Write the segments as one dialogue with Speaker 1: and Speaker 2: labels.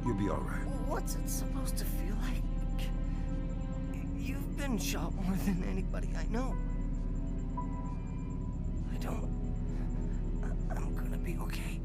Speaker 1: You'll be all right.
Speaker 2: What's it supposed to feel like? You've been shot more than anybody I know. I'm gonna be okay.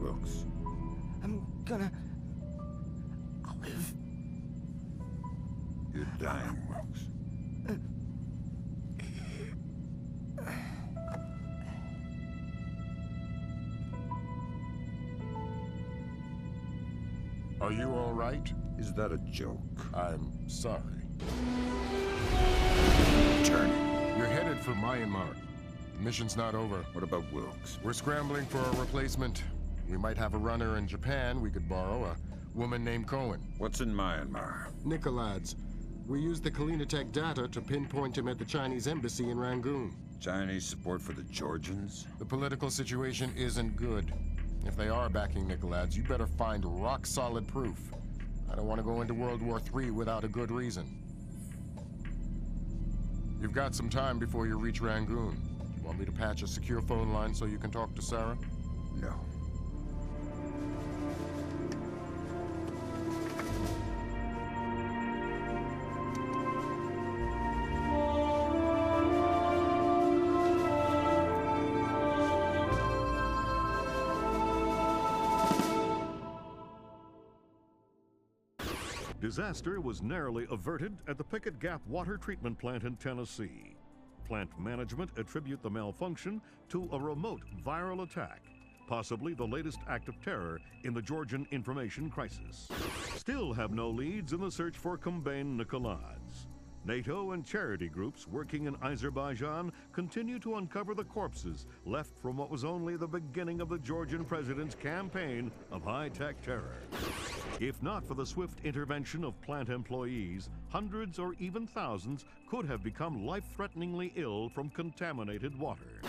Speaker 1: Wilkes.
Speaker 2: I'll live.
Speaker 1: You're dying, Wilkes.
Speaker 3: Are you all right?
Speaker 1: Is that a joke?
Speaker 3: I'm sorry.
Speaker 1: Turn.
Speaker 3: You're headed for Myanmar. The mission's not over.
Speaker 1: What about Wilkes?
Speaker 3: We're scrambling for a replacement. We might have a runner in Japan we could borrow, a woman named Cohen.
Speaker 1: What's in Myanmar?
Speaker 3: Nikolads. We used the Kalinatech data to pinpoint him at the Chinese embassy in Rangoon.
Speaker 1: Chinese support for the Georgians?
Speaker 3: The political situation isn't good. If they are backing Nikolads, you better find rock-solid proof. I don't want to go into World War III without a good reason. You've got some time before you reach Rangoon. You want me to patch a secure phone line so you can talk to Sarah?
Speaker 1: No.
Speaker 4: Disaster was narrowly averted at the Pickett Gap water treatment plant in Tennessee. Plant management attribute the malfunction to a remote viral attack, possibly the latest act of terror in the Georgian information crisis. Still have no leads in the search for Kumbain Nikolads. NATO and charity groups working in Azerbaijan continue to uncover the corpses left from what was only the beginning of the Georgian president's campaign of high-tech terror. If not for the swift intervention of plant employees, hundreds or even thousands could have become life-threateningly ill from contaminated water.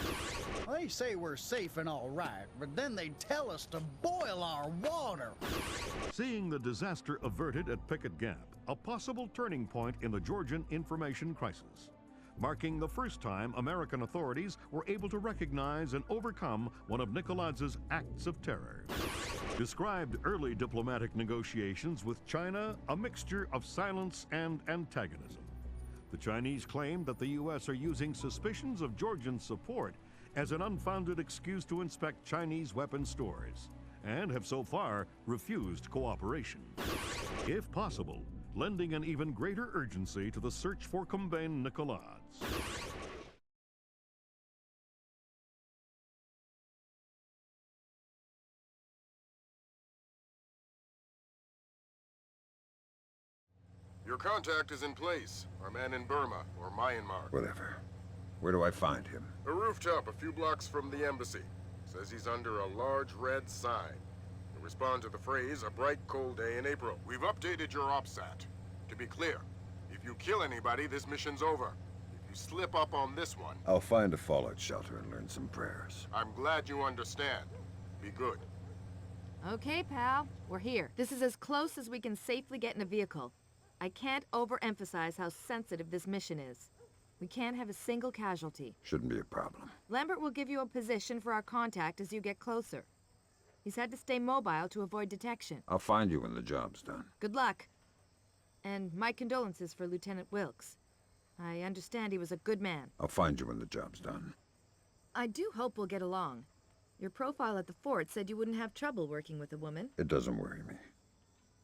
Speaker 5: They say we're safe and all right, but then they tell us to boil our water.
Speaker 4: Seeing the disaster averted at Pickett Gap, a possible turning point in the Georgian information crisis, marking the first time American authorities were able to recognize and overcome one of Nikolads' acts of terror. Described early diplomatic negotiations with China a mixture of silence and antagonism. The Chinese claimed that the U.S. are using suspicions of Georgian support as an unfounded excuse to inspect Chinese weapon stores, and have so far refused cooperation. If possible, lending an even greater urgency to the search for Kumbain Nikolads.
Speaker 3: Your contact is in place. Our man in Burma, or Myanmar.
Speaker 1: Whatever. Where do I find him?
Speaker 3: A rooftop a few blocks from the embassy. Says he's under a large red sign. To respond to the phrase, a bright cold day in April. We've updated your OPSAT. To be clear, if you kill anybody, this mission's over. If you slip up on this one...
Speaker 1: I'll find a fallout shelter and learn some prayers.
Speaker 3: I'm glad you understand. Be good.
Speaker 6: Okay, pal. We're here. This is as close as we can safely get in a vehicle. I can't overemphasize how sensitive this mission is. We can't have a single casualty.
Speaker 1: Shouldn't be a problem.
Speaker 6: Lambert will give you a position for our contact as you get closer. He's had to stay mobile to avoid detection.
Speaker 1: I'll find you when the job's done.
Speaker 6: Good luck. And my condolences for Lieutenant Wilkes. I understand he was a good man.
Speaker 1: I'll find you when the job's done.
Speaker 6: I do hope we'll get along. Your profile at the fort said you wouldn't have trouble working with a woman.
Speaker 1: It doesn't worry me.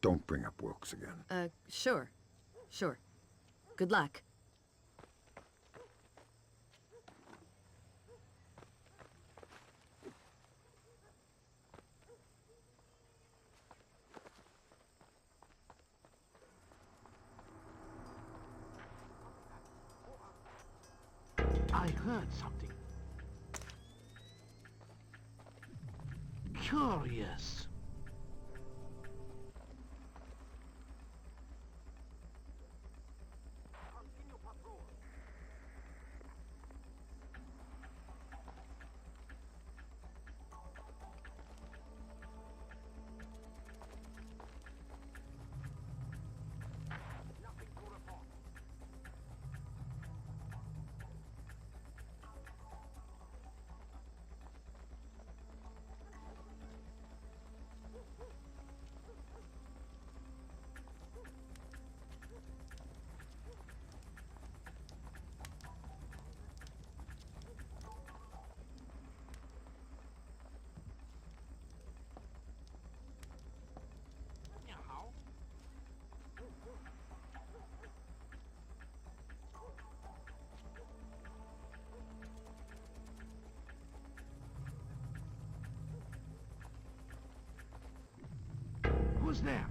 Speaker 1: Don't bring up Wilkes again.
Speaker 6: Sure. Sure. Good luck.
Speaker 7: I heard something. Curious. Who's there?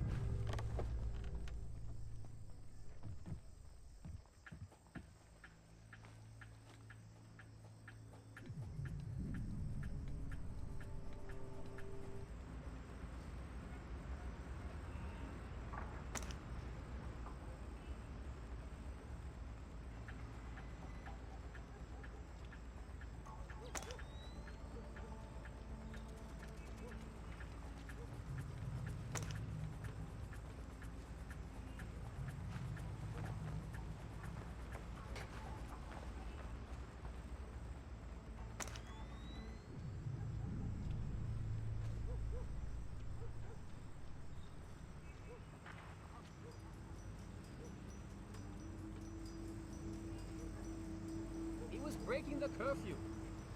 Speaker 8: He was breaking the curfew.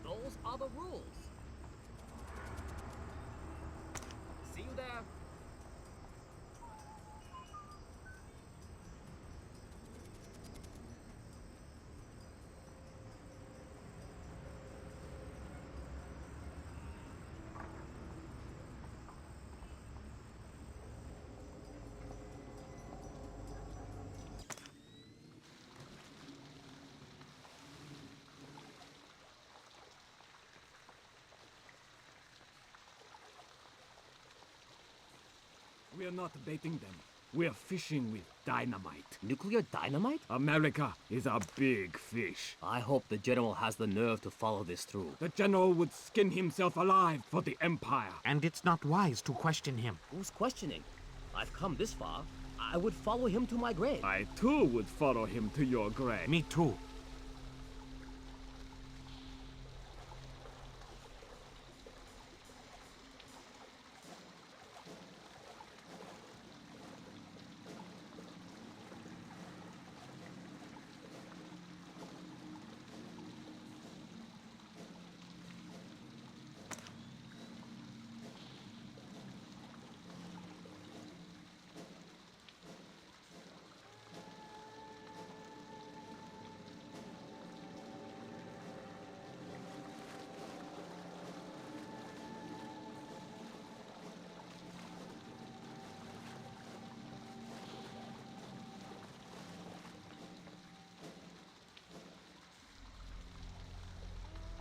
Speaker 8: Those are the rules. See you there.
Speaker 9: We are not baiting them. We are fishing with dynamite.
Speaker 8: Nuclear dynamite?
Speaker 9: America is a big fish.
Speaker 8: I hope the General has the nerve to follow this through.
Speaker 9: The general would skin himself alive for the Empire.
Speaker 7: And it's not wise to question him.
Speaker 8: Who's questioning? I've come this far. I would follow him to my grave.
Speaker 9: I too would follow him to your grave.
Speaker 7: Me too.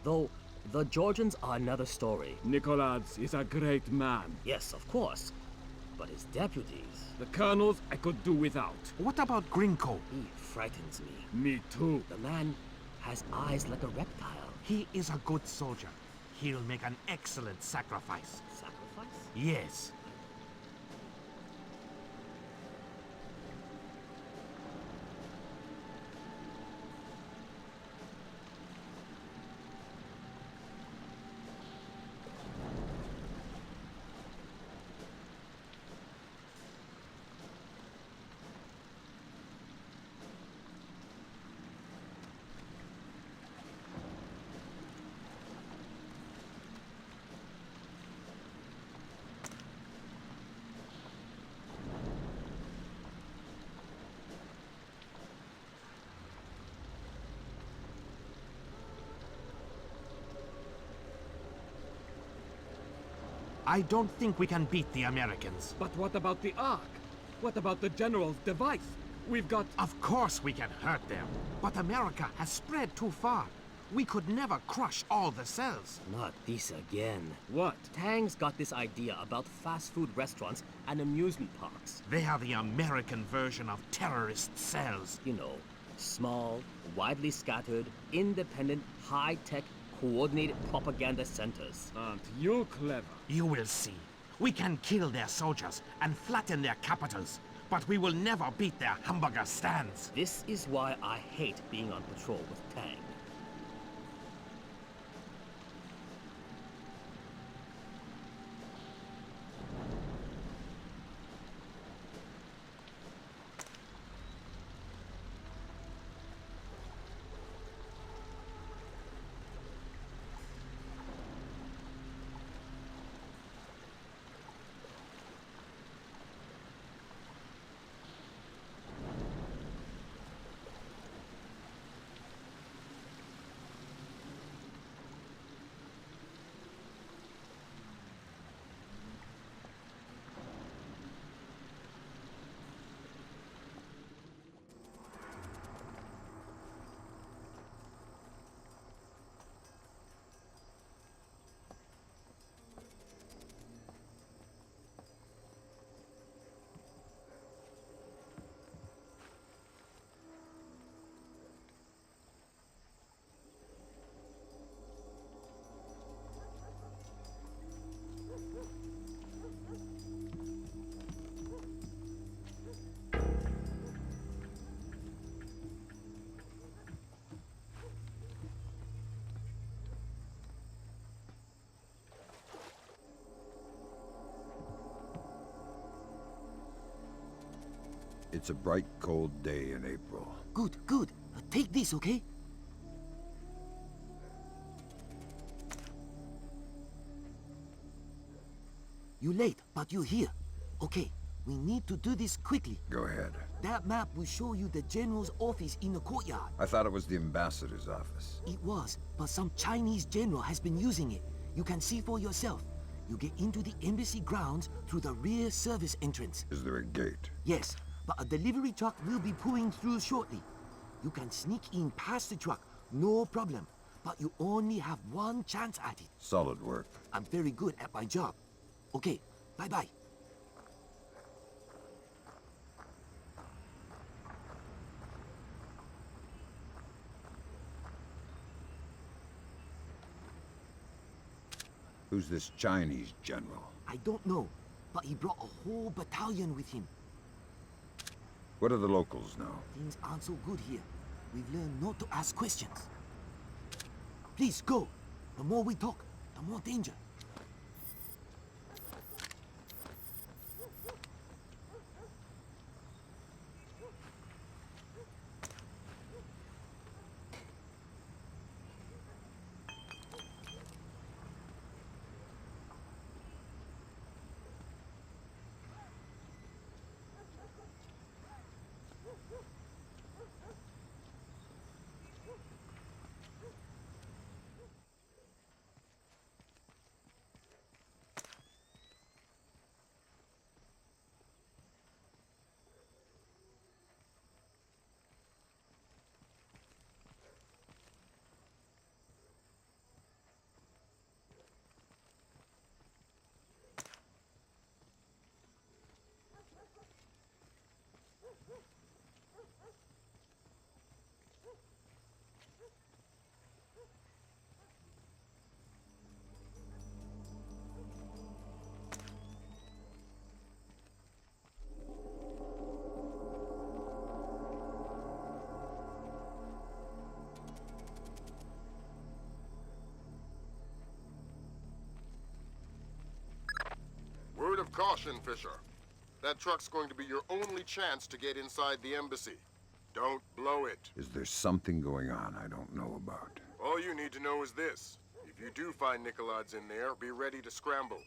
Speaker 8: Though, the Georgians are another story.
Speaker 9: Nicholas is a great man.
Speaker 8: Yes, of course. But his deputies...
Speaker 9: The colonels I could do without.
Speaker 7: What about Grinko?
Speaker 8: He frightens me.
Speaker 9: Me too.
Speaker 8: The man has eyes like a reptile.
Speaker 7: He is a good soldier. He'll make an excellent sacrifice.
Speaker 8: Sacrifice?
Speaker 7: Yes. I don't think we can beat the Americans.
Speaker 9: But what about the Ark? What about the general's device? We've got...
Speaker 7: Of course we can hurt them. But America has spread too far. We could never crush all the cells.
Speaker 8: Not this again.
Speaker 9: What?
Speaker 8: Tang's got this idea about fast food restaurants and amusement parks.
Speaker 7: They are the American version of terrorist cells.
Speaker 8: You know, small, widely scattered, independent, high-tech, coordinated propaganda centers.
Speaker 9: Aren't you clever?
Speaker 7: You will see. We can kill their soldiers and flatten their capitals, but we will never beat their hamburger stands.
Speaker 8: This is why I hate being on patrol with Tang.
Speaker 1: It's a bright, cold day in April.
Speaker 2: Good, good. Take this, okay? You late, but you here. Okay, we need to do this quickly.
Speaker 1: Go ahead.
Speaker 2: That map will show you the general's office in the courtyard.
Speaker 1: I thought it was the ambassador's office.
Speaker 2: It was, but some Chinese general has been using it. You can see for yourself. You get into the embassy grounds through the rear service entrance.
Speaker 1: Is there a gate?
Speaker 2: Yes, but a delivery truck will be pulling through shortly. You can sneak in past the truck, no problem. But you only have one chance at it.
Speaker 1: Solid work.
Speaker 2: I'm very good at my job. Okay, bye-bye.
Speaker 1: Who's this Chinese general?
Speaker 2: I don't know, but he brought a whole battalion with him.
Speaker 1: What do the locals know?
Speaker 2: Things aren't so good here. We've learned not to ask questions. Please, go. The more we talk, the more danger.
Speaker 3: Word of caution, Fisher. That truck's going to be your only chance to get inside the embassy. Don't blow it.
Speaker 1: Is there something going on I don't know about?
Speaker 3: All you need to know is this. If you do find Nikolads in there, be ready to scramble.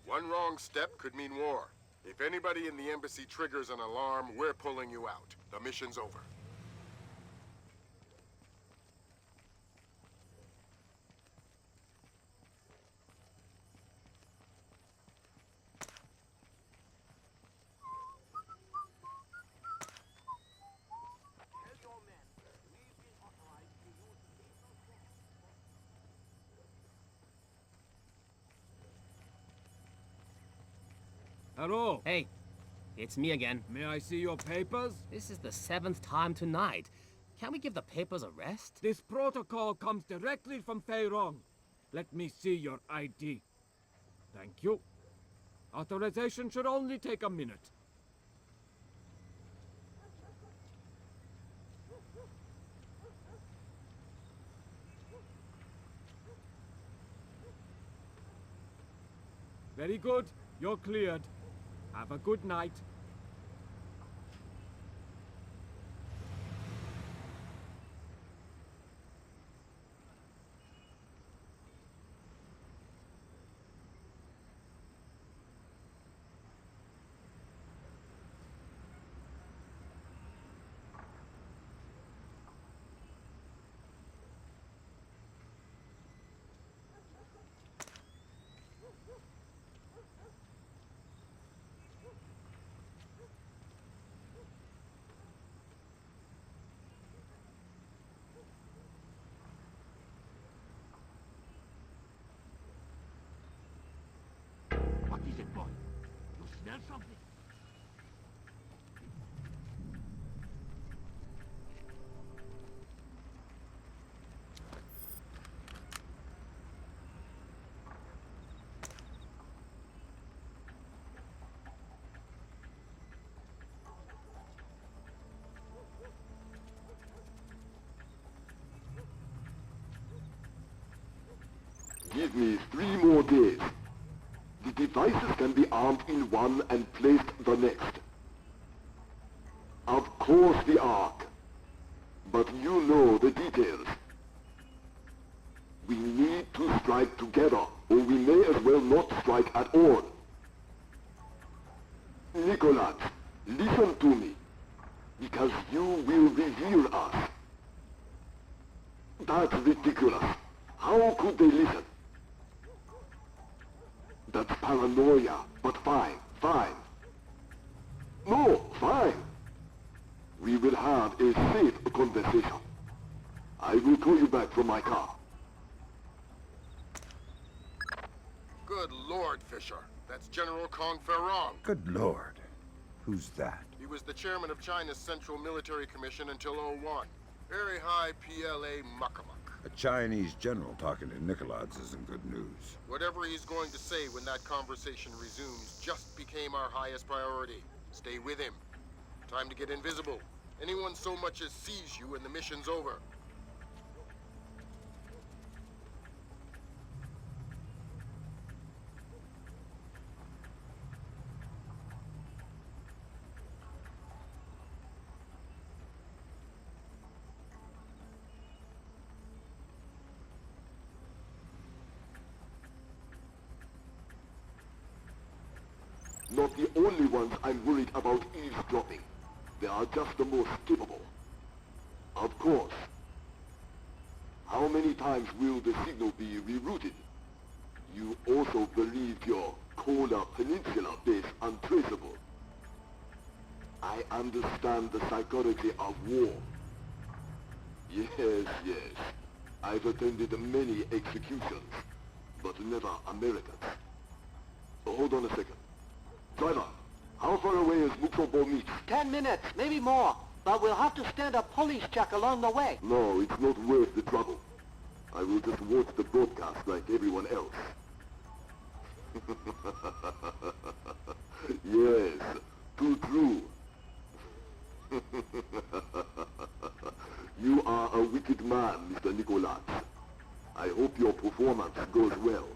Speaker 3: One wrong step could mean war. If anybody in the embassy triggers an alarm, we're pulling you out. The mission's over.
Speaker 9: Hello.
Speaker 8: Hey, it's me again.
Speaker 9: May I see your papers?
Speaker 8: This is the 7th time tonight. Can't we give the papers a rest?
Speaker 9: This protocol comes directly from Feirong. Let me see your ID. Thank you. Authorization should only take a minute. Very good. You're cleared. Have a good night.
Speaker 7: What is it, boy? You smell something?
Speaker 10: Give me 3 more days. The devices can be armed in one and placed the next. course the Ark. But you know the details. We need to strike together, or we may as well not strike at all. Nicholas, listen to me, because you will reveal us. That's ridiculous. How could they listen? That's paranoia, but fine, fine. No, fine. We will have a safe conversation. I will call you back from my car.
Speaker 3: Good Lord, Fisher. That's General Kong Ferrong.
Speaker 1: Good Lord. Who's that?
Speaker 3: He was the chairman of China's Central Military Commission until '01. Very high PLA muckamuck.
Speaker 1: A Chinese general talking to Nicolaids isn't good news.
Speaker 3: Whatever he's going to say when that conversation resumes just became our highest priority. Stay with him. Time to get invisible. Anyone so much as sees you and the mission's over.
Speaker 10: Not the only ones I'm worried about eavesdropping. They are just the most capable. Of course. How many times will the signal be rerouted? You also believe your Kola Peninsula base untraceable. I understand the psychology of war. Yes, yes. I've attended many executions, but never Americans. Hold on a second. Driver, how far away is Muksobo Beach?
Speaker 11: 10 minutes, maybe more. But we'll have to stand a police check along the way.
Speaker 10: No, it's not worth the trouble. I will just watch the broadcast like everyone else. Yes, too true. You are a wicked man, Mr. Nicholas. I hope your performance goes well.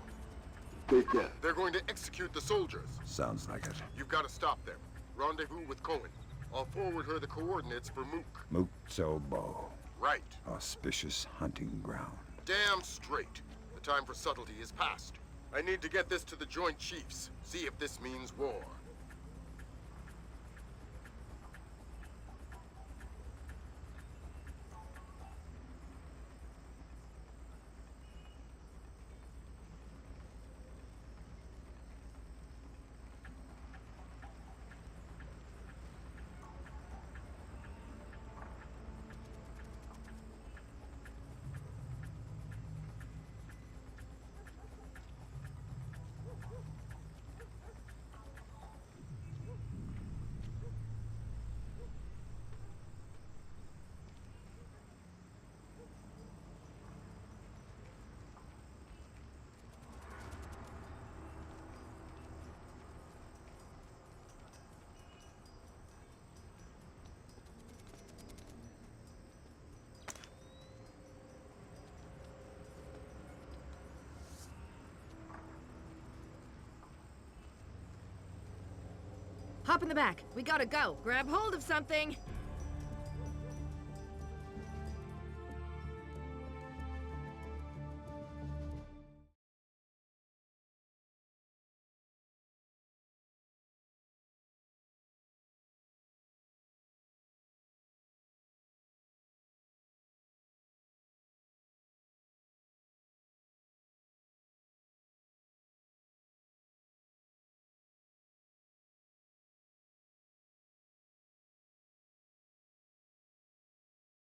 Speaker 10: Take care.
Speaker 3: They're going to execute the soldiers.
Speaker 1: Sounds like it.
Speaker 3: You've got to stop them. Rendezvous with Cohen. I'll forward her the coordinates for Mook.
Speaker 1: Muksobo.
Speaker 3: Right.
Speaker 1: Auspicious hunting ground.
Speaker 3: Damn straight. The time for subtlety is past. I need to get this to the Joint Chiefs. See if this means war.
Speaker 6: Hop in the back. We gotta go. Grab hold of something.